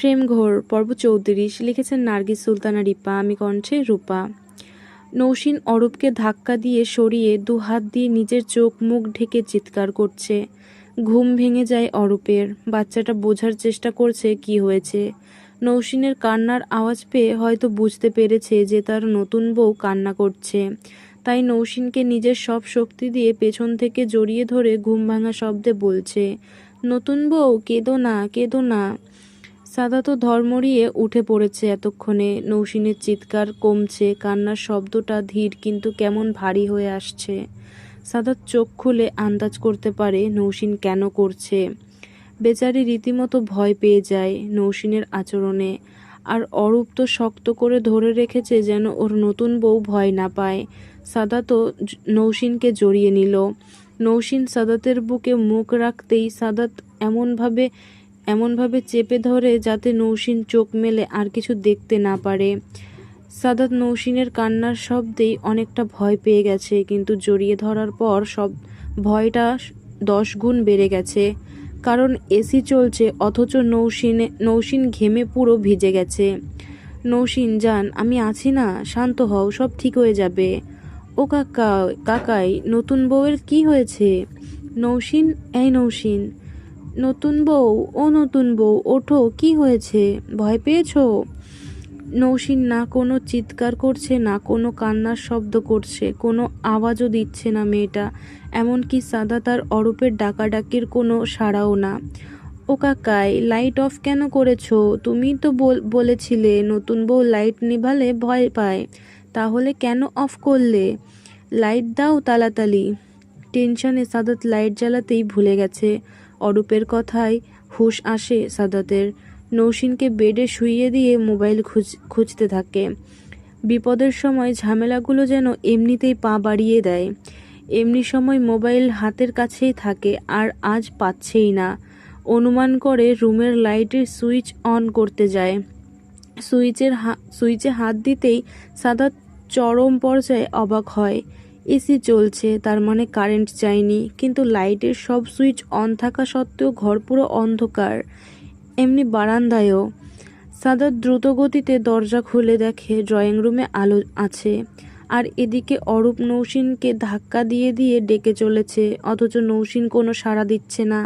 প্রেম ঘোর পর্ব 34 লিখেছেন নার্গিস সুলতানা রিপা, আমি কণ্ঠে রূপা। নৌসিন অরূপকে ধাক্কা দিয়ে সরিয়ে দুহাত দিয়ে নিজের চোখ মুখ ঢেকে চিৎকার করছে। ঘুম ভেঙে যায় অরূপের। বাচ্চাটা বোঝার চেষ্টা করছে কি হয়েছে। নৌসিনের কান্নার আওয়াজ পেয়ে হয়তো বুঝতে পেরেছে যে তার নতুন বউ কান্না করছে। তাই নৌসিনকে নিজের সব শক্তি দিয়ে পেছন থেকে জড়িয়ে ধরে ঘুম ভাঙা শব্দে বলছে, নতুন বউ কেঁদো না, কেঁদো না। সাদা তো ধর্মড়িয়ে উঠে পড়েছে এতক্ষণে। নৌসিনের চিৎকার কমছে, কান্নার শব্দটা ধীর কিন্তু কেমন ভারী হয়ে আসছে। সাদাত চোখ খুলে আন্দাজ করতে পারে নৌসিন কেন করছে। বেচারি রীতিমতো ভয় পেয়ে যায় নৌসিনের আচরণে। আর অরূপ তো শক্ত করে ধরে রেখেছে যেন ওর নতুন বউ ভয় না পায়। সাদা তো নৌসিনকে জড়িয়ে নিল। নৌসিন সাদাতের বুকে মুখ রাখতেই সাদাত এমনভাবে চেপে ধরে যাতে নৌসিন চোখ মেলে আর কিছু দেখতে না পারে। সাদাত নৌসিনের কান্নার শব্দেই অনেকটা ভয় পেয়ে গেছে, কিন্তু জড়িয়ে ধরার পর সব ভয়টা 10 গুণ বেড়ে গেছে। কারণ এসি চলছে অথচ নৌসিন ঘেমে পুরো ভিজে গেছে। নৌসিন জান, আমি আছি না, শান্ত হও, সব ঠিক হয়ে যাবে। ও কাকাই নতুন বউয়ের কি হয়েছে? নৌসিন, এই নৌসিন, নতুন বউ, ও নতুন বউ ওঠো, কি হয়েছে, ভয় পেয়েছো? নৌসিন না কোনো চিৎকার করছে না কোনো কান্নার শব্দ করছে, কোনো আওয়াজও দিচ্ছে না মেয়েটা। এমনকি সাদা তার অরূপের ডাকাডাকির কোনো সাড়াও না। ও কাকাই লাইট অফ কেন করেছো? তুমি তো বলেছিলে নতুন বউ লাইট নিভালে ভয় পায়, তাহলে কেন অফ করলে? লাইট দাও তাড়াতাড়ি। টেনশনে সাদাত লাইট জ্বালাতেই ভুলে গেছে। অরূপের কথায় হুঁশ আসে সাদাতের। নৌসিনকে বেডে শুইয়ে দিয়ে মোবাইল খুঁজতে থাকে। বিপদের সময় ঝামেলাগুলো যেন এমনিতেই পা বাড়িয়ে দেয়। এমনি সময় মোবাইল হাতের কাছেই থাকে, আর আজ পাচ্ছেই না। অনুমান করে রুমের লাইটের সুইচ অন করতে যায়। সুইচে হাত দিতেই সাদাত চরম পর্যায়ে অবাক হয়। এসি চলছে, তার মানে কারেন্ট যায়নি, কিন্তু লাইটের সব সুইচ অন থাকা সত্ত্বেও ঘর পুরো অন্ধকার। এমনি বারান্দায়ও। সাদাত দ্রুত গতিতে দরজা খুলে দেখে ড্রয়িং রুমে আলো আছে, আর এদিকে অরূপ নৌসিনকে ধাক্কা দিয়ে দিয়ে ডেকে চলেছে, অথচ নৌসিন কোনো সাড়া দিচ্ছে না।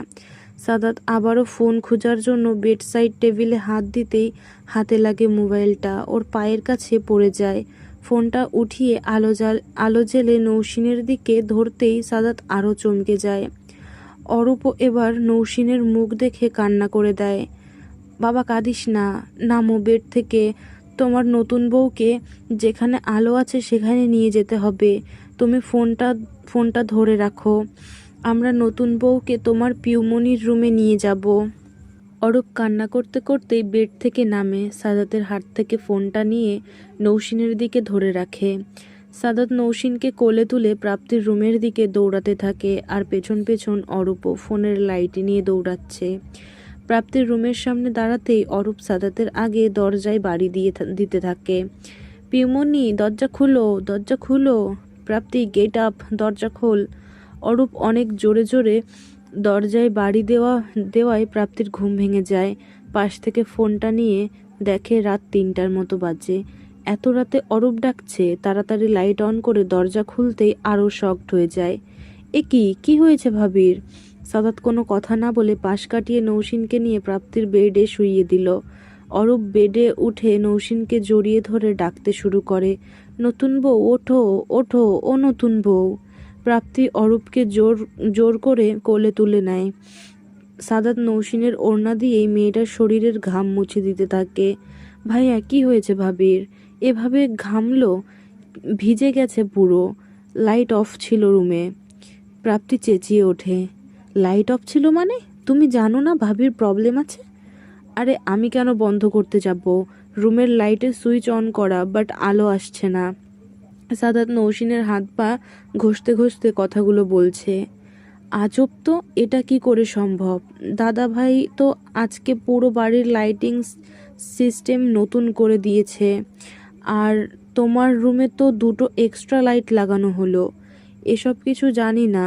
সাদাত আবারও ফোন খোঁজার জন্য বেডসাইড টেবিলে হাত দিতেই হাতে লাগে মোবাইলটা, ওর পায়ের কাছে পড়ে যায়। ফোনটা উঠিয়ে আলো জেলে নৌসিনের দিকে ধরতেই সাদাত আরও চমকে যায়। অরূপও এবার নৌসিনের মুখ দেখে কান্না করে দেয়। বাবা কাঁদিস না, নামো বেড থেকে। তোমার নতুন বউকে যেখানে আলো আছে সেখানে নিয়ে যেতে হবে। তুমি ফোনটা ধরে রাখো, আমরা নতুন বউকে তোমার পিউমনির রুমে নিয়ে যাব। অরূপ কান্না করতে করতেই বেড থেকে নামে, সাদাতের হাত থেকে ফোনটা নিয়ে নৌসিনের দিকে ধরে রাখে। সাদাত নৌসিনকে কোলে তুলে প্রাপ্তির রুমের দিকে দৌড়াতে থাকে, আর পেছন পেছন অরূপও ফোনের লাইট নিয়ে দৌড়াচ্ছে। প্রাপ্তির রুমের সামনে দাঁড়াতেই অরূপ সাদাতের আগে দরজায় বাড়ি দিতে থাকে। পিউমনি, দরজা খুলো, দরজা খুলো। প্রাপ্তি, গেট আপ, দরজা খোল। অরূপ অনেক জোরে জোরে দরজায় বাড়ি দেওয়ায় প্রাপ্তির ঘুম ভেঙে যায়। পাশ থেকে ফোনটা নিয়ে দেখে রাত 3টার মতো বাজে। এত রাতে অরূপ ডাকছে। তাড়াতাড়ি লাইট অন করে দরজা খুলতেই আরও শকড হয়ে যায়। এ কি হয়েছে ভাবির? সাদাত কোনো কথা না বলে পাশ কাটিয়ে নৌসিনকে নিয়ে প্রাপ্তির বেডে শুইয়ে দিল। অরূপ বেডে উঠে নৌসিনকে জড়িয়ে ধরে ডাকতে শুরু করে, নতুন বউ ওঠো, ওঠো, ও নতুন বউ। প্রাপ্তি অরূপকে জোর করে কোলে তুলে নেয়। সাদাত নৌসিনের ওড়না দিয়েই মেয়েটার শরীরের ঘাম মুছে দিতে থাকে। ভাইয়া কি হয়েছে ভাবির? এভাবে ঘামলো, ভিজে গেছে পুরো। লাইট অফ ছিল রুমে। প্রাপ্তি চেঁচিয়ে ওঠে, লাইট অফ ছিল মানে? তুমি জানো না ভাবির প্রবলেম আছে? আরে আমি কেন বন্ধ করতে যাব? রুমের লাইটের সুইচ অন করা, বাট আলো আসছে না। সাদাত নৌসিনের হাত পা ঘষতে ঘষতে কথাগুলো বলছে। আজব তো, এটা কি করে সম্ভব? দাদা ভাই তো আজকে পুরো বাড়ির লাইটিং সিস্টেম নতুন করে দিয়েছে, আর তোমার রুমে তো 2টো এক্সট্রা লাইট লাগানো হলো। এসব কিছু জানি না,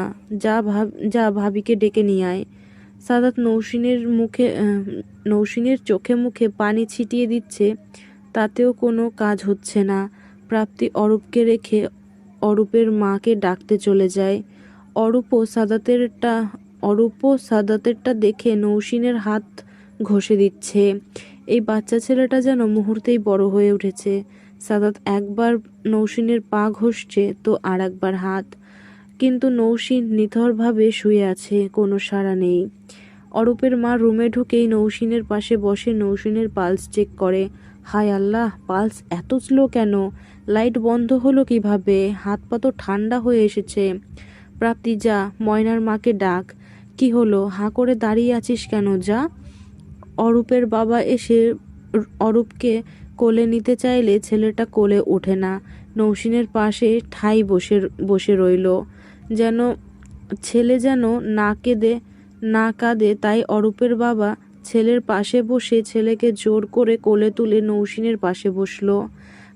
যা ভাবিকে ডেকে নিয়ে আয়। সাদাত নৌসিনের চোখে মুখে পানি ছিটিয়ে দিচ্ছে, তাতেও কোনো কাজ হচ্ছে না। প্রাপ্তি অরূপকে রেখে অরূপের মাকে ডাকতে চলে যায়। অরূপও সাদাতেরটা দেখে নৌসিনের হাত ঘষে দিচ্ছে। এই বাচ্চা ছেলেটা যেন মুহূর্তেই বড় হয়ে উঠেছে। সাদাত একবার নৌসিনের পা ঘষছে তো আর একবার হাত, কিন্তু নৌসিন নিথরভাবে শুয়ে আছে, কোনো সাড়া নেই। অরূপের মা রুমে ঢুকেই নৌসিনের পাশে বসে নৌসিনের পালস চেক করে। হায় আল্লাহ, পালস এত স্লো কেন? লাইট বন্ধ হলো কিভাবে? হাত পা তো ঠান্ডা হয়ে এসেছে। প্রাপ্তি, যা ময়নার মাকে ডাক। কি হলো, হাঁ করে দাঁড়িয়ে আছিস কেন? যা। অরূপের বাবা এসে অরূপকে কোলে নিতে চাইলে ছেলেটা কোলে ওঠে না। নৌসিনের পাশে ঠাই বসে রইল, যেন ছেলে যেন না কাঁদে। তাই অরূপের বাবা ছেলের পাশে বসে ছেলেকে জোর করে কোলে তুলে নৌসিনের পাশে বসলো।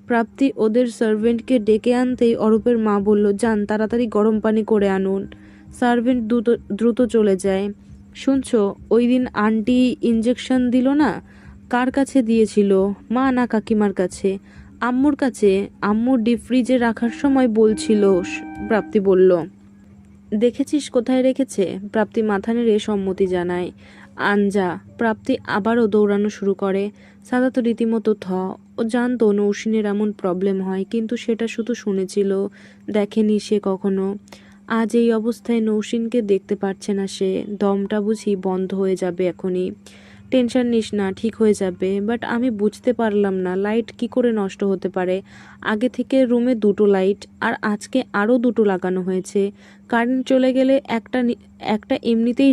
প্রাপ্তি ওদের সার্ভেন্টকে ডেকে আনতেই অরূপের মা বলল, যান তাড়াতাড়ি গরম পানি করে আনুন। সার্ভেন্ট দ্রুত চলে যায়। শুনছো, ওই দিন আন্টি ইঞ্জেকশন দিল না? কার কাছে দিয়েছিল? মা না কাকিমার কাছে? আম্মুর কাছে। আম্মু ডিপ ফ্রিজে রাখার সময় বলছিল। প্রাপ্তি বলল। দেখেছিস কোথায় রেখেছে? প্রাপ্তি মাথা নেড়ে সম্মতি জানায়। আঞ্জা। প্রাপ্তি আবারও দৌড়ানো শুরু করে। সাদা তো রীতিমতো ও জানতো নৌসিনের এমন প্রবলেম হয়, কিন্তু সেটা শুধু শুনেছিল, দেখেনি সে কখনো। আজ এই অবস্থায় নৌসিনকে দেখতে পারছে না সে। দমটা বুঝি বন্ধ হয়ে যাবে এখনই। টেনশন নিস না, ঠিক হয়ে যাবে। বাট আমি বুঝতে পারলাম না, লাইট কি করে নষ্ট হতে পারে? আগে থেকে রুমে দুটো লাইট, আর আজকে আরও দুটো লাগানো হয়েছে। কারেন্ট চলে গেলে একটা এমনিতেই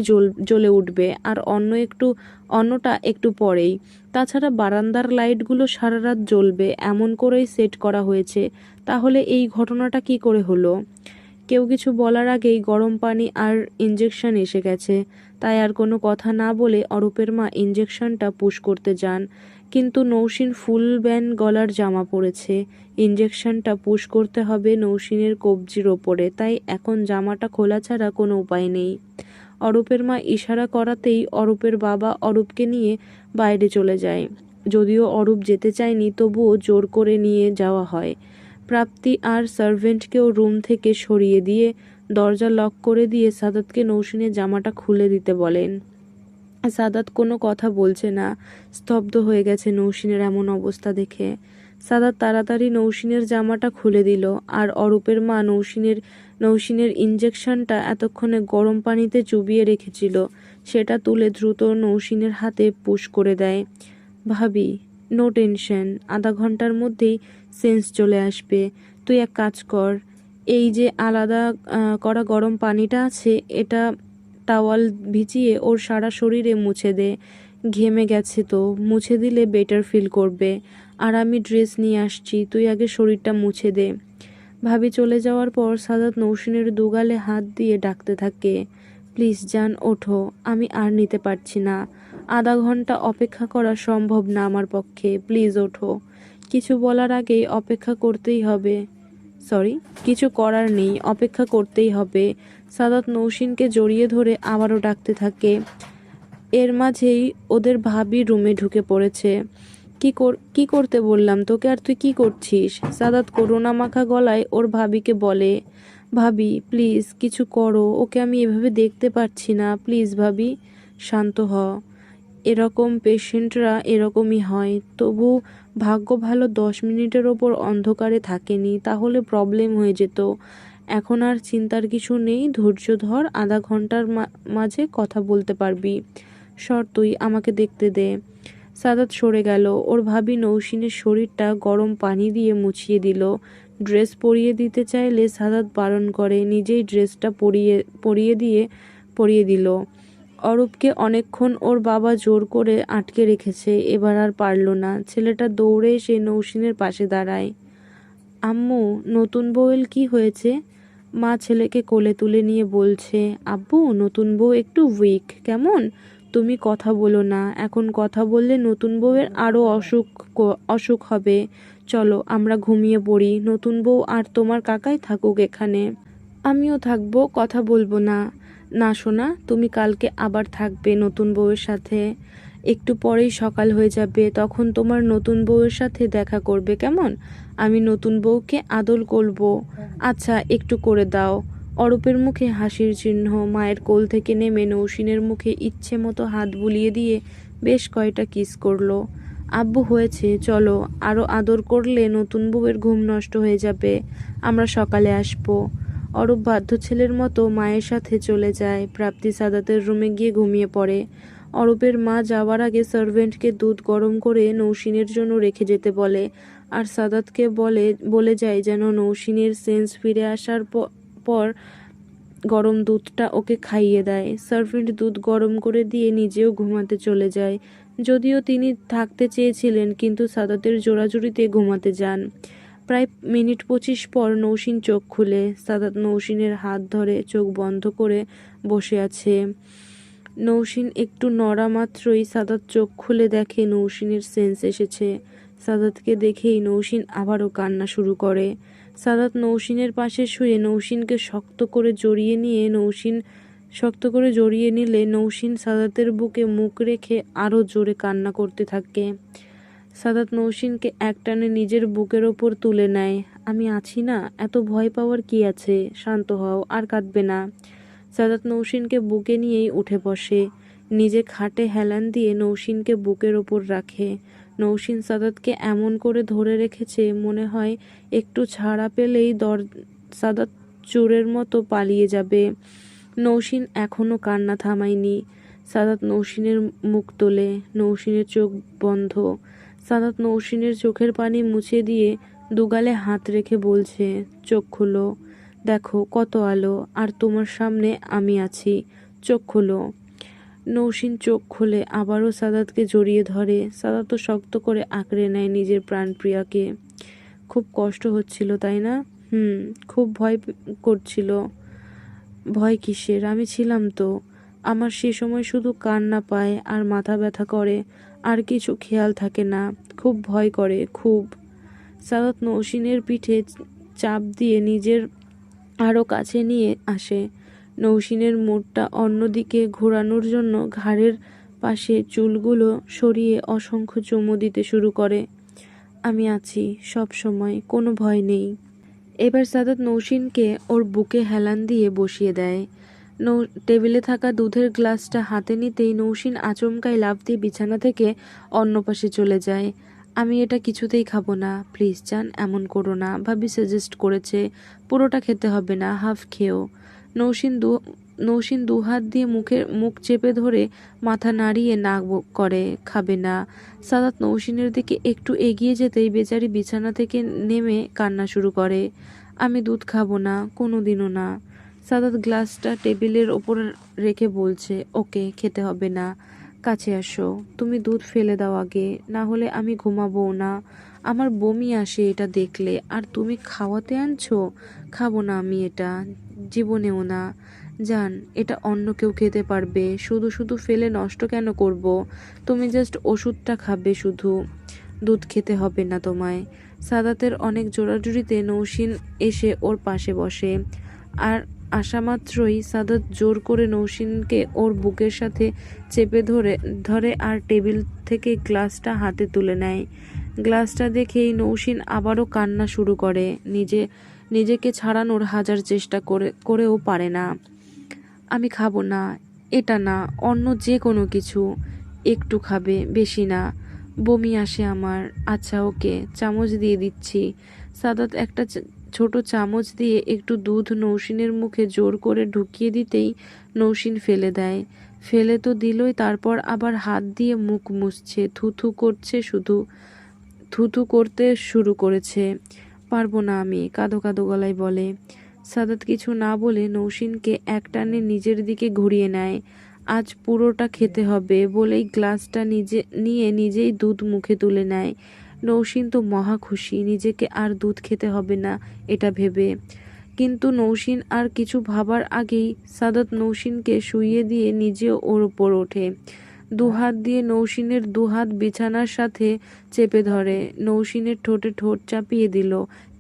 জ্বলে উঠবে, আর অন্যটা একটু পরেই। তাছাড়া বারান্দার লাইটগুলো সারা রাত জ্বলবে, এমন করেই সেট করা হয়েছে। তাহলে এই ঘটনাটা কি করে হলো? কেউ কিছু বলার আগেই গরম পানি আর ইঞ্জেকশন এসে গেছে। তাই আর কোনো কথা না বলে অরূপের মা ইঞ্জেকশনটা পুশ করতে যান, কিন্তু নৌসিন ফুল ব্যান গলার জামা পরেছে। ইঞ্জেকশনটা পুশ করতে হবে নৌসিনের কবজির ওপরে, তাই এখন জামাটা খোলা ছাড়া কোনো উপায় নেই। অরূপের মা ইশারা করাতেই অরূপের বাবা অরূপকে নিয়ে বাইরে চলে যায়। যদিও অরূপ যেতে চায়নি, তবুও জোর করে নিয়ে যাওয়া হয়। প্রাপ্তি আর সার্ভেন্টকেও রুম থেকে সরিয়ে দিয়ে দরজা লক করে দিয়ে সাদাতকে নৌসিনের জামাটা খুলে দিতে বলেন। সাদাত কোনো কথা বলছে না, স্তব্ধ হয়ে গেছে নৌসিনের এমন অবস্থা দেখে। সাদাত তাড়াতাড়ি নৌসিনের জামাটা খুলে দিল, আর অরূপের মা নৌসিনের ইঞ্জেকশনটা এতক্ষণে গরম পানিতে চুবিয়ে রেখেছিল, সেটা তুলে দ্রুত নৌসিনের হাতে পুশ করে দেয়। ভাবি, নো টেনশন, আধা ঘন্টার মধ্যেই সেন্স চলে আসবে। তুই এক কাজ কর, এই যে আলাদা করা গরম পানিটা আছে, এটা টাওয়াল ভিজিয়ে ওর সারা শরীরে মুছে দে। ঘেমে গেছে তো, মুছে দিলে বেটার ফিল করবে। আর আমি ড্রেস নিয়ে আসছি, তুই আগে শরীরটা মুছে দে। ভাবি চলে যাওয়ার পর সাদাত নৌসিনের দুগালে হাত দিয়ে ডাকতে থাকে, প্লিজ জান, ওঠো, আমি আর নিতে পারছি না। আধা ঘন্টা অপেক্ষা করা সম্ভব না আমার পক্ষে, প্লিজ ওঠো। কিছু বলার আগেই অপেক্ষা করতেই হবে। কিছু করার নেই, অপেক্ষা করতেই হবে। সাদাত নৌসিনকে জড়িয়ে ধরে আবারও ডাকতে থাকে। এর মাঝেই ওদের ভাবি রুমে ঢুকে পড়েছে। কি করতে বললাম তোকে, আর তুই কি করছিস? সাদাত করুণা মাখা গলায় ওর ভাবিকে বলে, ভাবি প্লিজ কিছু করো, ওকে আমি এভাবে দেখতে পাচ্ছি না, প্লিজ ভাবি শান্ত হ। এরকম পেশেন্টরা এরকমই হয়। তবু ভাগ্য ভালো 10 মিনিটের ওপর অন্ধকারে থাকেনি, তাহলে প্রবলেম হয়ে যেত। এখন আর চিন্তার কিছু নেই, ধৈর্য ধর, আধা ঘন্টার মাঝে কথা বলতে পারবি। সর, তুই আমাকে দেখতে দে। সাদাত সরে গেল। ওর ভাবি নৌসিনের শরীরটা গরম পানি দিয়ে মুছিয়ে দিল। ড্রেস পরিয়ে দিতে চাইলে সাদাত বারণ করে, নিজেই ড্রেসটা পরিয়ে দিল। অরূপকে অনেকক্ষণ ওর বাবা জোর করে আটকে রেখেছে, এবার আর পারল না। ছেলেটা দৌড়ে এসে নৌসিনের পাশে দাঁড়ায়। আম্মু, নতুন বউয়ের কি হয়েছে? মা ছেলেকে কোলে তুলে নিয়ে বলছে, আব্বু নতুন বউ একটু উইক, কেমন? তুমি কথা বলো না, এখন কথা বললে নতুন বউয়ের আরও অসুখ হবে। চলো আমরা ঘুমিয়ে পড়ি, নতুন বউ আর তোমার কাকাই থাকুক এখানে, আমিও থাকবো, কথা বলবো না। না সোনা, তুমি কালকে আবার থাকবে নতুন বউয়ের সাথে। একটু পরেই সকাল হয়ে যাবে, তখন তোমার নতুন বউয়ের সাথে দেখা করবে কেমন? আমি নতুন বউকে আদর করব। আচ্ছা, একটু করে দাও। অরূপের মুখে হাসির চিহ্ন। মায়ের কোল থেকে নেমে নৌসিনের মুখে ইচ্ছে মতো হাত বুলিয়ে দিয়ে বেশ কয়টা কিস করলো। আব্বু হয়েছে, চলো, আরও আদর করলে নতুন বউয়ের ঘুম নষ্ট হয়ে যাবে। আমরা সকালে আসবো। অরূপ বাধ্য ছেলের মতো মায়ের সাথে চলে যায়। প্রাপ্তি সাদাতের রুমে গিয়ে ঘুমিয়ে পড়ে। অরূপের মা যাওয়ার আগে সার্ভেন্টকে দুধ গরম করে নৌসিনের জন্য রেখে যেতে বলে, আর সাদাতকে বলে যায় যেন নৌসিনের সেন্স ফিরে আসার পর গরম দুধটা ওকে খাইয়ে দেয়। সার্ভেন্ট দুধ গরম করে দিয়ে নিজেও ঘুমাতে চলে যায়। যদিও তিনি থাকতে চেয়েছিলেন, কিন্তু সাদাতের জোরাজুরিতে ঘুমাতে যান। প্রায় মিনিট 25 পর নৌসিন চোখ খুলে। সাদাত নৌসিনের হাত ধরে চোখ বন্ধ করে বসে আছে। নৌসিন একটু নড়া মাত্রই সাদাত চোখ খুলে দেখে নৌসিনের সেন্স এসেছে। সাদাতকে দেখেই নৌসিন আবারও কান্না শুরু করে। সাদাত নৌসিনের পাশে শুয়ে নৌসিনকে শক্ত করে জড়িয়ে নিলে নৌসিন সাদাতের বুকে মুখ রেখে আরও জোরে কান্না করতে থাকে। সাদাত নৌসিনকে একটানে নিজের বুকের ওপর তুলে নেয়। আমি আছি না, এত ভয় পাওয়ার কি আছে? শান্ত হও, আর কাঁদবে না। সাদাত নৌসিনকে বুকে নিয়েই উঠে বসে। নিজে খাটে হেলান দিয়ে নৌসিনকে বুকের ওপর রাখে। নৌসিন সাদাতকে এমন করে ধরে রেখেছে, মনে হয় একটু ছাড়া পেলেই সাদাত চোরের মতো পালিয়ে যাবে। নৌসিন এখনো কান্না থামায়নি। সাদাত নৌসিনের মুখ তোলে। নৌসিনের চোখ বন্ধ। সাদাত নৌসিনের চোখের পানি মুছে দিয়ে দুগালে হাত রেখে বলছে, চোখ খুলো, দেখো কত আলো, আর তোমার সামনে আমি আছি, চোখ খুলো। নৌসিন চোখ খুলে আবারও সাদাতকে জড়িয়ে ধরে। সাদাতও শক্ত করে আঁকড়ে নেয় নিজের প্রাণপ্রিয়াকে। খুব কষ্ট হচ্ছিল, তাই না? খুব ভয় করছিল। ভয় কিসের? আমি ছিলাম তো। আমার সে সময় শুধু কান্না পায় আর মাথা ব্যথা করে, আর কিছু খেয়াল থাকে না। খুব ভয় করে, খুব। সাদাত নৌসিনের পিঠে চাপ দিয়ে নিজের আরও কাছে নিয়ে আসে। নৌসিনের মুখটা অন্যদিকে ঘোরানোর জন্য ঘাড়ের পাশে চুলগুলো সরিয়ে অসংখ্য চুমু দিতে শুরু করে। আমি আছি সব সময়, কোনো ভয় নেই। এবার সাদাত নৌসিনকে ওর বুকে হেলান দিয়ে বসিয়ে দেয়। টেবিলে থাকা দুধের গ্লাসটা হাতে নিতেই নৌসিন আচমকাই লাফ দিয়ে বিছানা থেকে অন্য পাশে চলে যায়। আমি এটা কিছুতেই খাবো না, প্লিজ জান, এমন করো না। ভাবি সাজেস্ট করেছে, পুরোটা খেতে হবে না, হাফ খেও। নৌসিন দু হাত দিয়ে মুখ চেপে ধরে মাথা নাড়িয়ে না করে, খাবে না। সাদাত নৌসিনের দিকে একটু এগিয়ে যেতেই বেচারি বিছানা থেকে নেমে কান্না শুরু করে। আমি দুধ খাবো না, কোনোদিনও না। সাদাত গ্লাসটা টেবিলের ওপর রেখে বলছে, ওকে, খেতে হবে না। কাছে আসো, তুমি দুধ ফেলে দাও আগে, না হলে আমি ঘুমাবো না। আমার বমি আসে এটা দেখলে, আর তুমি খাওয়াতে আনছো। খাবো না আমি এটা, জীবনেও না। জান, এটা অন্য কেউ খেতে পারবে, শুধু শুধু ফেলে নষ্ট কেন করব? তুমি জাস্ট ওষুধটা খাবে শুধু, দুধ খেতে হবে না তোমায়। সাদাতের অনেক জোরাজুরিতে নৌসিন এসে ওর পাশে বসে, আর আসা মাত্রই সাদাত জোর করে নৌসিনকে ওর বুকের সাথে চেপে ধরে আর টেবিল থেকে গ্লাসটা হাতে তুলে নেয়। গ্লাসটা দেখেই নৌসিন আবারও কান্না শুরু করে। নিজেকে ছাড়ানোর হাজার চেষ্টা করেও পারে না। আমি খাবো না, এটা না, অন্য যে কোনো কিছু। একটু খাবে, বেশি না। বমি আসে আমার। আচ্ছা ওকে, চামচ দিয়ে দিচ্ছি। সাদাত একটা ছোট চামচ দিয়ে একটু দুধ নৌসিনের মুখে জোর করে ঢুকিয়ে দিতেই নৌসিন ফেলে দেয়। ফেলে তো দিলই, তারপর আবার হাত দিয়ে মুখ মুছছে, থুথু করতে শুরু করেছে। পারবো না আমি, কাঁদো কাঁদো গলায় বলে। সাদাত কিছু না বলে নৌসিনকে একটানে নিজের দিকে ঘুরিয়ে নেয়। আজ পুরোটা খেতে হবে বলেই গ্লাসটা নিয়ে নিজেই দুধ মুখে তুলে নেয়। নৌসিন তো মহা খুশি, নিজেকে আর দুধ খেতে হবে না এটা ভেবে। কিন্তু নৌসিন আর কিছু ভাবার আগেই সাদাত নৌসিনকে শুইয়ে দিয়ে নিজেও ওর ওপর ওঠে। দুহাত দিয়ে নৌসিনের দুহাত বিছানার সাথে চেপে ধরে। নৌসিনের ঠোঁটে ঠোঁট চাপিয়ে দিল,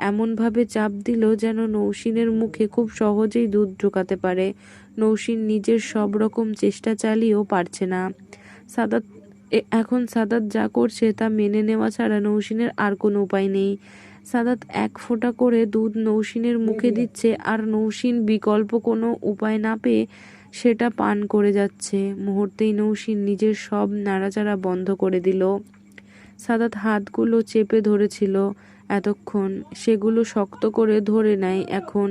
এমনভাবে চাপ দিল যেন নৌসিনের মুখে খুব সহজেই দুধ ঢোকাতে পারে। নৌসিন নিজের সব রকম চেষ্টা চালিয়েও পারছে না। সাদাত এখন সাদাত যা করছে তা মেনে নেওয়া ছাড়া নৌসিনের আর কোনো উপায় নেই। সাদাত এক ফোঁটা করে দুধ নৌসিনের মুখে দিচ্ছে, আর নৌসিন বিকল্প কোনো উপায় না পেয়ে সেটা পান করে যাচ্ছে। মুহূর্তেই নৌসিন নিজের সব নাড়াচাড়া বন্ধ করে দিল। সাদাত হাতগুলো চেপে ধরেছিল এতক্ষণ, সেগুলো শক্ত করে ধরে নেয় এখন।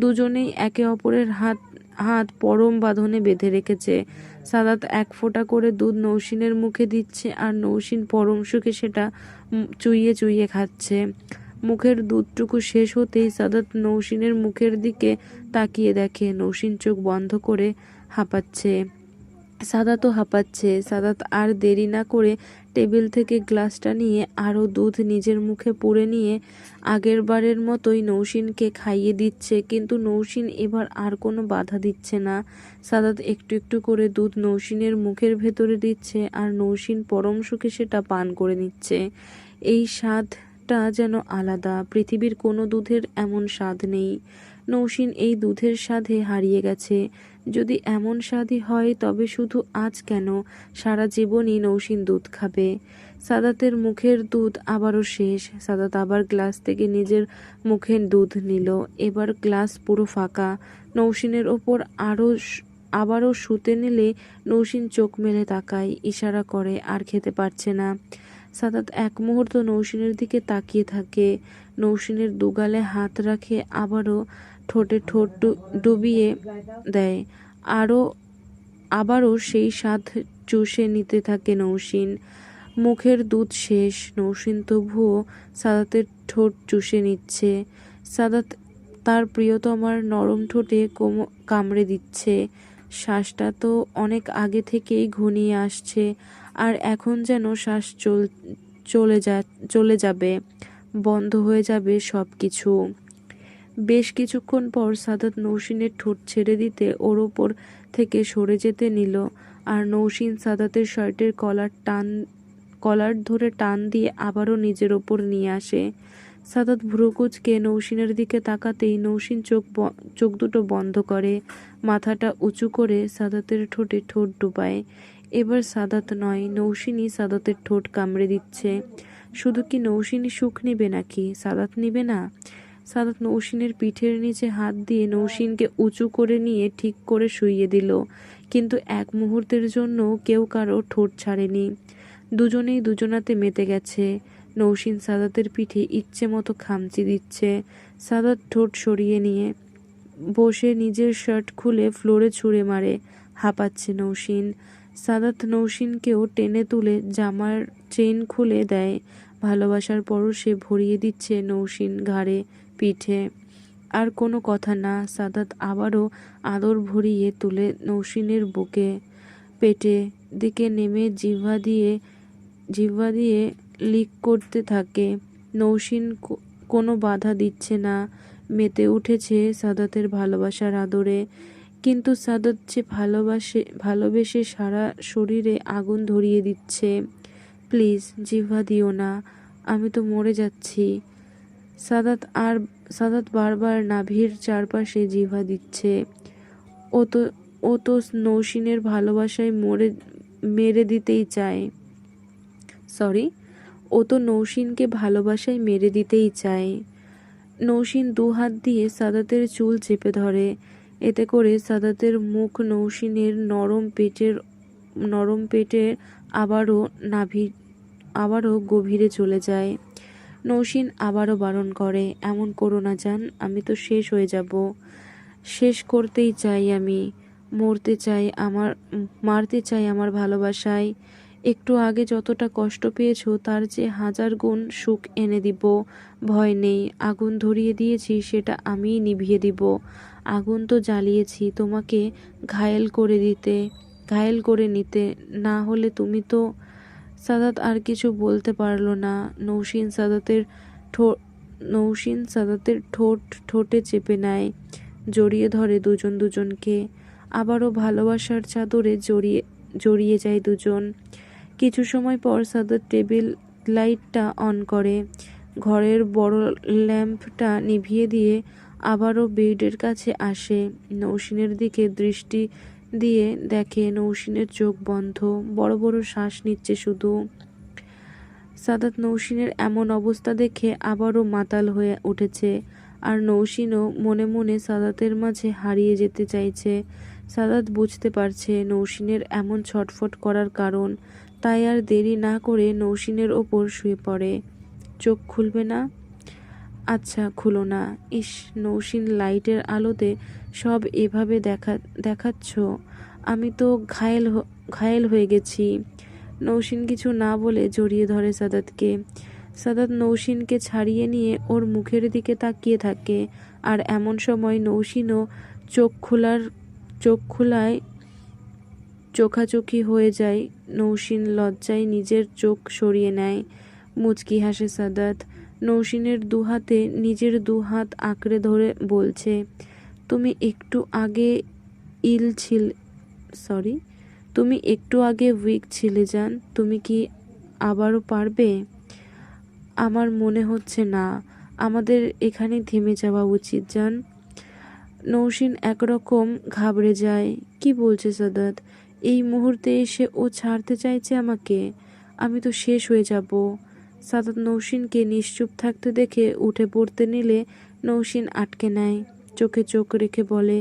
দুজনেই একে অপরের হাত হাত পরম বাঁধনে বেঁধে রেখেছে। সাদাত এক ফোঁটা করে দুধ নৌসিনের মুখে দিচ্ছে, আর নৌসিন পরম সুখে সেটা চুইয়ে চুইয়ে খাচ্ছে। মুখের দুধটুকু শেষ হতেই সাদাত নৌসিনের মুখের দিকে তাকিয়ে দেখে নৌসিন চোখ বন্ধ করে হাঁপাচ্ছে। সাদাতও হাঁপাচ্ছে। সাদাত আর দেরি না করে টেবিল থেকে গ্লাসটা নিয়ে আরও দুধ নিজের মুখে পুরে নিয়ে আগের বারের মতোই নৌসিনকে খাইয়ে দিচ্ছে, কিন্তু নৌসিন এবার আর কোনো বাধা দিচ্ছে না। সাদাত একটু একটু করে দুধ নৌসিনের মুখের ভেতরে দিচ্ছে, আর নৌসিন পরম সুখে সেটা পান করে নিচ্ছে। এই স্বাদটা যেন আলাদা, পৃথিবীর কোনো দুধের এমন স্বাদ নেই। নৌসিন এই দুধের স্বাদে হারিয়ে গেছে। যদি এমন স্বাদই হয় তবে শুধু আজ কেন, সারা জীবনই নৌসিন দুধ খাবে। সাদাতের মুখের দুধ আবারও শেষ। সাদাত আবার গ্লাস থেকে নিজের মুখের দুধ নিল। এবার গ্লাস পুরো ফাঁকা। নৌসিনের ওপর আবারও শুতে নিলে নৌসিন চোখ মেলে তাকায়, ইশারা করে আর খেতে পারছে না। সাদাত এক মুহূর্ত নৌসিনের দিকে তাকিয়ে থাকে। নৌসিনের দুগালে হাত রাখে, আবারও ঠোঁটে ঠোঁট ডুবিয়ে দেয়। আবারও সেই স্বাদ চুষে নিতে থাকে নৌসিন। মুখের দুধ শেষ। নৌসিন তবুও সাদাতের ঠোঁট চুষে নিচ্ছে। সাদাত তার প্রিয়তমার নরম ঠোঁটে কামড়ে দিচ্ছে। শ্বাসটা তো অনেক আগে থেকেই ঘনিয়ে আসছে, আর এখন যেন শ্বাস চলে যাবে, বন্ধ হয়ে যাবে সব কিছু। বেশ কিছুক্ষণ পর সাদাত নৌসিনের ঠোঁট ছেড়ে দিতে ওর ওপর থেকে সরে যেতে নিল, আর নৌসিন সাদাতের শার্টের কলার ধরে টান দিয়ে আবারও নিজের ওপর নিয়ে আসে। সাদাত ভ্রুকুচকে নৌসিনের দিকে তাকাতেই নৌসিন চোখ দুটো বন্ধ করে, মাথাটা উঁচু করে সাদাতের ঠোঁটে ঠোঁট ডুবায়। এবার সাদাত নয়, নৌসিনই সাদাতের ঠোঁট কামড়ে দিচ্ছে। শুধু কি নৌসিনই সুখ নিবে নাকি সাদাত নিবে না? সাদাত নৌসিনের পিঠের নিচে হাত দিয়ে নৌসিনকে উঁচু করে নিয়ে ঠিক করে শুইয়ে দিল, কিন্তু এক মুহূর্তের জন্য কেউ কারো ঠোঁট ছাড়েনি। দুজনেই দুজনাতে মেতে গেছে। নৌসিন সাদাতের পিঠে ইচ্ছে মতো খামচি দিচ্ছে। সাদাত ঠোঁট সরিয়ে নিয়ে বসে নিজের শার্ট খুলে ফ্লোরে ছুঁড়ে মারে। হাঁপাচ্ছে নৌসিন। সাদাত নৌসিনকেও টেনে তুলে জামার চেইন খুলে দেয়। ভালোবাসার পরশে ভরিয়ে দিচ্ছে নৌসিন ঘাড়ে, পিঠে। আর কোনো কথা না। সাদাত আবারও আদর ভরিয়ে তুলে নৌসিনের বুকে, পেটে দিকে নেমে জিহ্বা দিয়ে লিক করতে থাকে। নৌসিন কোনো বাধা দিচ্ছে না, মেতে উঠেছে সাদাতের ভালোবাসার আদরে। কিন্তু সাদাত যে ভালোবেসে সারা শরীরে আগুন ধরিয়ে দিচ্ছে। প্লিজ জিহ্বা দিও না, আমি তো মরে যাচ্ছি। সাদাত বারবার নাভির চারপাশে জিহ্বা দিচ্ছে। ও তো নৌসিনের ভালোবাসায় মেরে দিতেই চায়। ও তো নৌসিনকে ভালোবাসায় মেরে দিতেই চায়। নৌসিন দু হাত দিয়ে সাদাতের চুল চেপে ধরে। এতে করে সাদাতের মুখ নৌসিনের নরম পেটের আবারও গভীরে চলে যায়। নৌসিন আবারও বারণ করে, এমন করো না জান, আমি তো শেষ হয়ে যাব। শেষ করতেই চাই আমি, মারতে চাই আমার ভালোবাসায়। একটু আগে যতটা কষ্ট পেয়েছো তার চেয়ে 1000 গুণ সুখ এনে দিব। ভয় নেই, আগুন ধরিয়ে দিয়েছি সেটা আমিই নিভিয়ে দিব। আগুন তো জ্বালিয়েছি তোমাকে ঘায়েল করে নিতে, না হলে তুমি তো। সাদাত আর কিছু বলতে পারল না। নৌসিন সাদাতের ঠোঁটে চেপে নেয়, জড়িয়ে ধরে দুজনকে। আবারও ভালোবাসার চাদরে জড়িয়ে যায় দুজন। কিছু সময় পর সাদাত টেবিল লাইটটা অন করে, ঘরের বড় ল্যাম্পটা নিভিয়ে দিয়ে আবারও বেডের কাছে আসে, নৌসিনের দিকে দৃষ্টি দিয়ে দেখে নৌসিনের চোখ বন্ধ, বড় বড় শ্বাস নিচ্ছে শুধু। সাদাত নৌসিনের এমন অবস্থা দেখে আবারও মাতাল হয়ে উঠেছে, আর নৌসিনও মনে মনে সাদাতের মাঝে হারিয়ে যেতে চাইছে। সাদাত বুঝতে পারছে নৌসিনের এমন ছটফট করার কারণ, তাই আর দেরি না করে নৌসিনের ওপর শুয়ে পড়ে। চোখ খুলবে না? আচ্ছা খুলো না। ইস, নৌসিন, লাইটের আলোতে সব এভাবে দেখাচ্ছ, আমি তো ঘায়েল হয়ে গেছি। নৌসিন কিছু না বলে জড়িয়ে ধরে সাদাতকে। সাদাত নৌসিনকে ছাড়িয়ে নিয়ে ওর মুখের দিকে তাকিয়ে থাকে, আর এমন সময় নৌসিনও চোখ খোলায় চোখাচোখি হয়ে যায়। নৌসিন লজ্জায় নিজের চোখ সরিয়ে নেয়। মুচকি হাসে সাদাত। নৌসিনের দুহাতে নিজের দুহাত আঁকড়ে ধরে বলছে, তুমি একটু আগে তুমি একটু আগে উইক ছিলে জান, তুমি কি আবারও পারবে? আমার মনে হচ্ছে না, আমাদের এখানে থেমে যাওয়া উচিত জান। নৌসিন একরকম ঘাবড়ে যায়। কি বলছে সাদাত? এই মুহূর্তে এসে ও ছাড়তে চাইছে আমাকে? আমি তো শেষ হয়ে যাব। সাদাত নৌসিনকে নিশ্চুপ থাকতে দেখে উঠে পড়তে নিলে নৌসিন আটকে নেয়, চোখে চোখ রেখে বলে,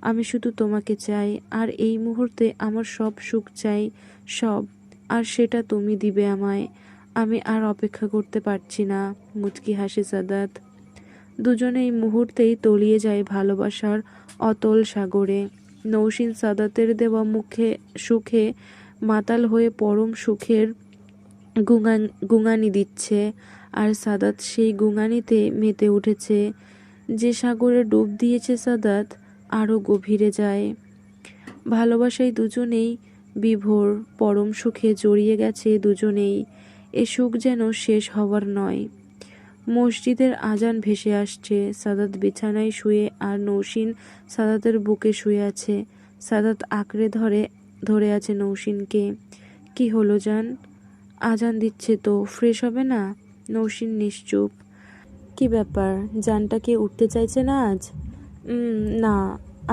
আমি শুধু তোমাকে চাই, আর এই মুহূর্তে আমার সব সুখ চাই, সব, আর সেটা তুমি দিবে আমায়। আমি আর অপেক্ষা করতে পারছি না। মুচকি হাসে সাদাত। দুজনেই মুহূর্তেই তলিয়ে যায় ভালোবাসার অতল সাগরে। নৌসিন সাদাতের দেওয়া সুখে মাতাল হয়ে পরম সুখের গুঙানি দিচ্ছে, আর সাদাত সেই গুঙানিতে মেতে উঠেছে। যে সাগরে ডুব দিয়েছে সাদাত আরও গভীরে যায়। ভালোবাসায় দুজনেই বিভোর, পরম সুখে জড়িয়ে গেছে দুজনেই। এ সুখ যেন শেষ হওয়ার নয়। মসজিদের আজান ভেসে আসছে। সাদাত বিছানায় শুয়ে, আর নৌসিন সাদাতের বুকে শুয়ে আছে। সাদাত আঁকড়ে ধরে আছে নৌসিনকে। কি হলো জান? আজান দিচ্ছে তো, ফ্রেশ হবে না? নৌসিন নিশ্চুপ। কি ব্যাপার, জানটা কি উঠতে চাইছে না আজ? না।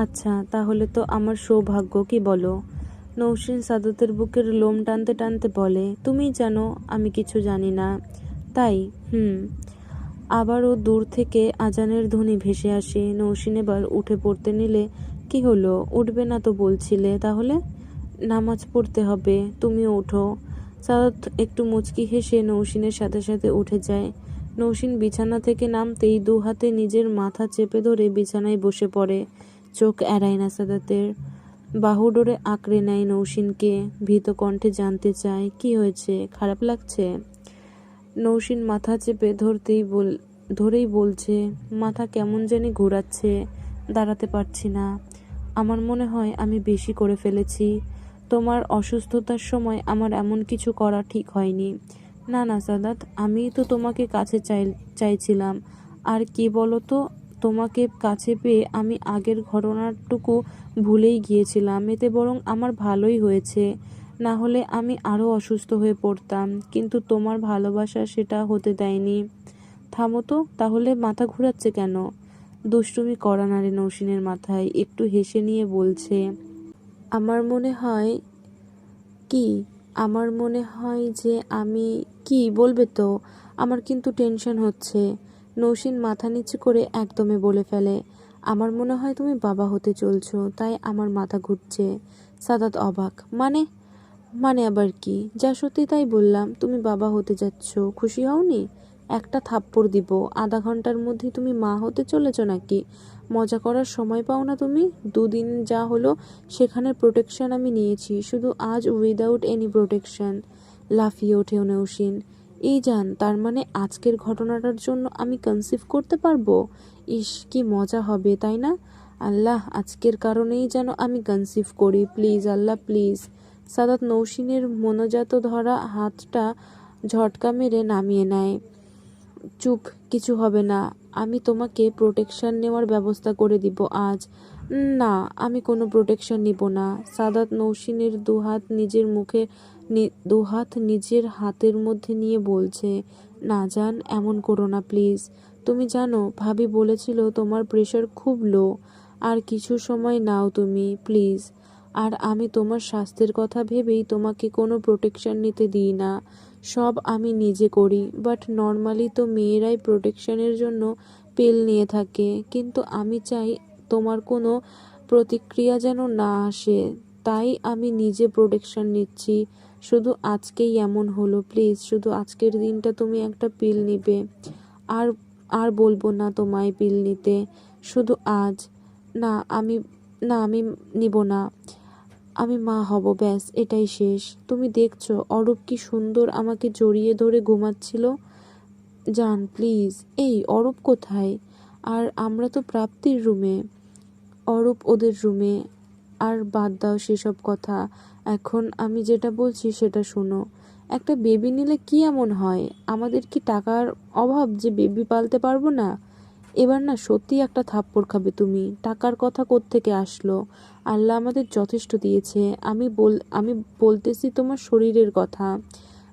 আচ্ছা, তাহলে তো আমার সৌভাগ্য, কি বলো? নৌসিন সাদাতের বুকের লোম টানতে টানতে বলে, তুমি জানো আমি কিছু জানি না, তাই? আবারও দূর থেকে আজানের ধ্বনি ভেসে আসে। নৌসিন এবার উঠে পড়তে নিলে, কি হলো, উঠবে না তো বলছিলে? তাহলে নামাজ পড়তে হবে, তুমিও উঠো। সাদাত একটু মুচকি হেসে নৌসিনের সাথে সাথে উঠে যায়। নৌসিন বিছানা থেকে নামতেই দু হাতে নিজের মাথা চেপে ধরে বিছানায় বসে পড়ে। চোখ এড়ায় না সাদাতের। বাহু ডোরে আঁকড়ে নেয় নৌসিনকে। ভীত কণ্ঠে জানতে চায়, কি হয়েছে, খারাপ লাগছে? নৌসিন মাথা চেপে ধরেই বলছে, মাথা কেমন জানি ঘোরাচ্ছে, দাঁড়াতে পারছি না। আমার মনে হয় আমি বেশি করে ফেলেছি। তোমার অসুস্থতার সময় আমার এমন কিছু করা ঠিক হয়নি। না না সাদাত, আমি তো তোমাকে কাছে চাইছিলাম। আর কি বলো তো, তোমাকে কাছে পেয়ে আমি আগের ঘটনাটুকু ভুলেই গিয়েছিলাম। এতে বরং আমার ভালোই হয়েছে, না হলে আমি আরও অসুস্থ হয়ে পড়তাম। কিন্তু তোমার ভালোবাসা সেটা হতে দেয়নি। থামো তো, তাহলে মাথা ঘুরাচ্ছে কেন? দুষ্টুমি করা নাড়ে নৌসিনের মাথায়। একটু হেসে নিয়ে বলছে, আমার মনে হয় কি আমার মনে হয় যে আমি কি বলবে তো, আমার কিন্তু টেনশন হচ্ছে। নৌসিন মাথা নিচু করে একদমে বলে ফেলে, আমার মনে হয় তুমি বাবা হতে চলছো, তাই আমার মাথা ঘুরছে। সাদাত অবাক, মানে আবার কি? যা সত্যি তাই বললাম, তুমি বাবা হতে যাচ্ছ, খুশি হওনি? একটা থাপ্পড় দিব। আধা ঘন্টার মধ্যে তুমি মা হতে চলেছ নাকি? মজা করার সময় পাও না তুমি? দুদিন যা হলো সেখানের প্রোটেকশন আমি নিয়েছি, শুধু আজ উইদাউট এনি প্রোটেকশন। লাফিয়ে ওঠে নৌসিন, এই জান, তার মানে আজকের ঘটনাটার জন্য আমি কনসিভ করতে পারবো? ইস, কি মজা হবে, তাই না? আল্লাহ, আজকের কারণেই যেন আমি কনসিভ করি, প্লিজ আল্লাহ প্লিজ। সাদাত নৌসিনের মনোজাত ধরা হাতটা ঝটকা মেরে নামিয়ে নেয়। চুপ, কিছু হবে না, আমি তোমাকে প্রোটেকশন নেওয়ার ব্যবস্থা করে দিব আজ। না, আমি কোনো প্রোটেকশন নিব না। সাদাত নৌসিনের দুহাত নিজের মুখে দুহাত নিজের হাতের মধ্যে নিয়ে বলছে, না জান, এমন করো না প্লিজ। তুমি জানো ভাবি বলেছিল তোমার প্রেশার খুব লো, আর কিছু সময় নাও তুমি প্লিজ। আর আমি তোমার স্বাস্থ্যের কথা ভেবেই তোমাকে কোনো প্রোটেকশন নিতে দিই না, সব আমি নিজে করি। বাট নর্মালি তো মেয়েরাই প্রোটেকশনের জন্য পিল নিয়ে থাকে, কিন্তু আমি চাই তোমার কোনো প্রতিক্রিয়া যেন না আসে, তাই আমি নিজে প্রোটেকশন নিচ্ছি। শুধু আজকেই এমন হলো, প্লিজ শুধু আজকের দিনটা তুমি একটা পিল নিবে। আর আর বলবো না তোমায় পিল নিতে, শুধু আজ। না আমি না আমি নিব না, আমি মা হব, ব্যাস এটাই শেষ। তুমি দেখছো অরূপ কি সুন্দর আমাকে জড়িয়ে ধরে ঘুমাচ্ছিল। জান প্লিজ। এই অরূপ কোথায়? আর আমরা তো প্রাপ্তির রুমে। অরূপ ওদের রুমে। আর বাদ দাও সেসব কথা, এখন আমি যেটা বলছি সেটা শোনো। একটা বেবি নিলে কি এমন হয়? আমাদের কি টাকার অভাব যে বেবি পালতে পারবো না? এবার না সত্যি একটা থাপ্পড় খাবে তুমি। টাকার কথা কোত্থেকে আসলো? আল্লাহ আমাদের যথেষ্ট দিয়েছে। আমি বলতেছি তোমার শরীরের কথা।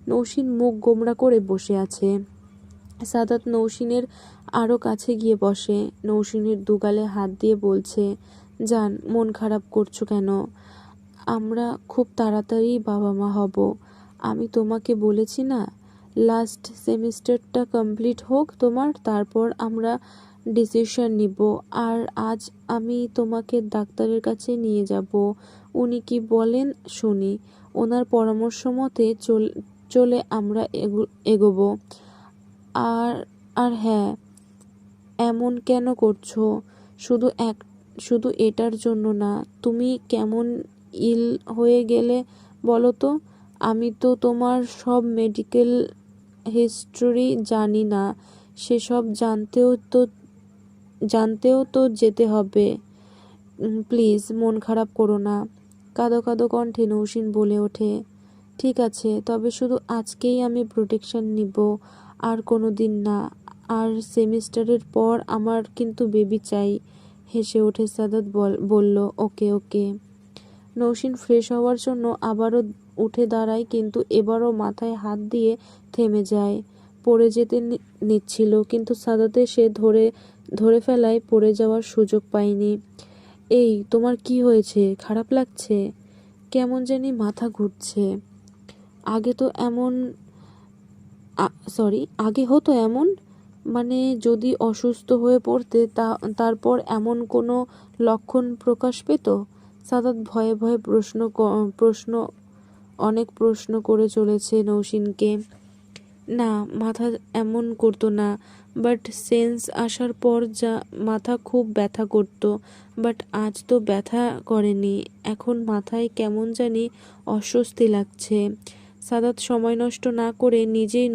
নৌসিন মুখ গোমড়া করে বসে আছে। সাদাত নৌসিনের আরও কাছে গিয়ে বসে। নৌসিনের দুগালে হাত দিয়ে বলছে, জান, মন খারাপ করছো কেন? আমরা খুব তাড়াতাড়ি বাবা মা হব। আমি তোমাকে বলেছি না, লাস্ট সেমিস্টারটা কমপ্লিট হোক তোমার, তারপর আমরা ডিসিশন নিব। আর আজ আমি তোমাকে ডাক্তারের কাছে নিয়ে যাব, উনি কি বলেন শুনি। ওনার পরামর্শ মতে চলে আমরা এগোবো। আর আর হ্যাঁ, এমন কেন করছো? শুধু এটার জন্য না। তুমি কেমন ইল হয়ে গেলে বলো তো? আমি তো তোমার সব মেডিকেল হিস্টরি জানি না, সেসব জানতেও তো যেতে হবে। প্লিজ মন খারাপ করো না। কাঁদো কাঁদো কণ্ঠে নৌসিন বলে ওঠে, ঠিক আছে, তবে শুধু আজকেই আমি প্রোটেকশন নিব, আর কোনো দিন না। আর সেমিস্টারের পর আমার কিন্তু বেবি চাই। হেসে ওঠে সাদাত, বলল, ওকে ওকে। নৌসিন ফ্রেশ হওয়ার জন্য আবারও উঠে দাঁড়ায়, কিন্তু এবারও মাথায় হাত দিয়ে থেমে যায়। পড়ে যেতে নিচ্ছিল, কিন্তু সাদাতে সে ধরে ফেলায় পড়ে যাওয়ার সুযোগ পায়নি। এই তোমার কি হয়েছে? খারাপ লাগছে? কেমন জানি মাথা ঘুরছে। আগে তো এমন আগে হতো এমন? মানে যদি অসুস্থ হয়ে পড়তে তারপর এমন কোনো লক্ষণ প্রকাশ পেত? সাদাত ভয়ে ভয়ে অনেক প্রশ্ন করে চলেছে নৌসিনকে। না, মাথা এমন করতো না, বাট সেন্স আসার পর যা মাথা খুব ব্যথা করতো। বাট আজ তো ব্যথা করেনি, এখন মাথায় কেমন জানি অস্বস্তি লাগছে। সাদাত সময় নষ্ট না করে নিজেই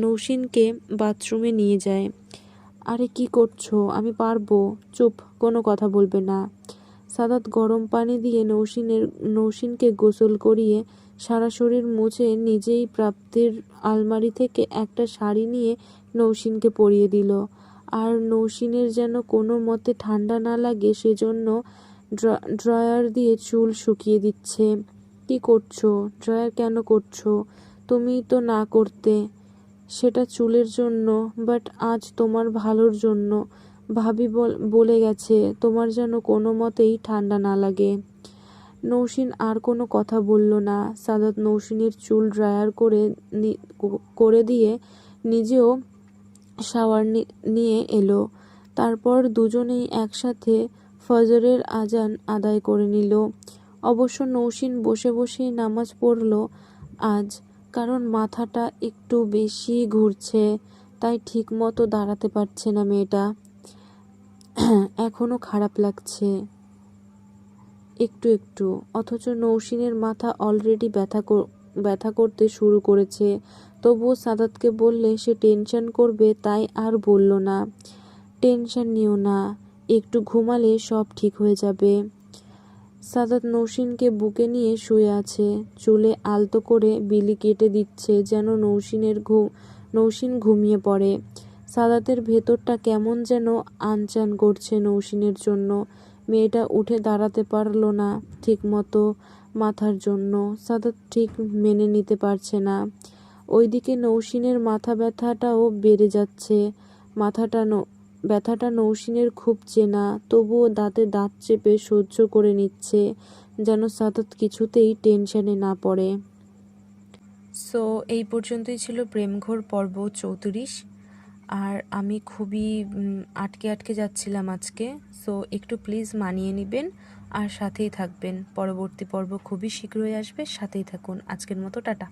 নৌসিনকে বাথরুমে নিয়ে যায়। আরে কি করছো? আমি পারবো। চুপ, কোনো কথা বলবে না। সাদাত গরম পানি দিয়ে নৌসিনকে গোসল করিয়ে সারা শরীর মুছে নিজেই প্রাপ্তির আলমারি থেকে একটা শাড়ি নিয়ে নৌসিনকে পরিয়ে দিল। আর নৌসিনের যেন কোনো মতে ঠান্ডা না লাগে সেজন্য ড্রয়ার দিয়ে চুল শুকিয়ে দিচ্ছে। কি করছো? ড্রয়ার কেন করছো? তুমি তো না করতে। সেটা চুলের জন্য, বাট আজ তোমার ভালোর জন্য। ভাবি বলে গেছে তোমার যেন কোনো মতেই ঠান্ডা না লাগে। নৌসিন আর কোনো কথা বলল না। সাদাত নৌসিনের চুল ড্রায়ার করে দিয়ে নিজেও শাওয়ার নিয়ে এলো। তারপর দুজনেই একসাথে ফজরের আজান আদায় করে নিল। অবশ্য নৌসিন বসে বসেই নামাজ পড়ল আজ, কারণ মাথাটা একটু বেশি ঘুরছে, তাই ঠিক মতো দাঁড়াতে পারছে না মেয়েটা। এখনো খারাপ লাগছে একটু একটু, অথচ নৌসিনের মাথা অলরেডি ব্যথা করতে শুরু করেছে। তবুও সাদাতকে বললে সে টেনশন করবে, তাই আর বলল না। টেনশন নিও না, একটু ঘুমালে সব ঠিক হয়ে যাবে। সাদাত নৌসিনকে বুকে নিয়ে শুয়ে আছে, চুলে আলতো করে বিলি কেটে দিচ্ছে যেন নৌসিন ঘুমিয়ে পড়ে। সাদাতের ভেতরটা কেমন যেন আনচান করছে নৌসিনের জন্য। মেয়েটা উঠে দাঁড়াতে পারল না ঠিক মতো, মাথার জন্য। সাদাত ঠিক মেনে নিতে পারছে না। ওইদিকে নৌসিনের মাথা ব্যথাটাও বেড়ে যাচ্ছে। ব্যথাটা নৌসিনের খুব চেনা, তবুও দাঁতে দাঁত চেপে সহ্য করে নিচ্ছে, যেন সাদাত কিছুতেই টেনশনে না পড়ে। সো এই পর্যন্তই ছিল প্রেমঘোর পর্ব 34। আর আমি খুবই আটকে আটকে যাচ্ছিলাম আজকে। সো একটু প্লিজ মানিয়ে নেবেন আর সাথেই থাকবেন। পরবর্তী পর্ব খুবই শীঘ্রই আসবে, সাথেই থাকুন। আজকের মতো টাটা।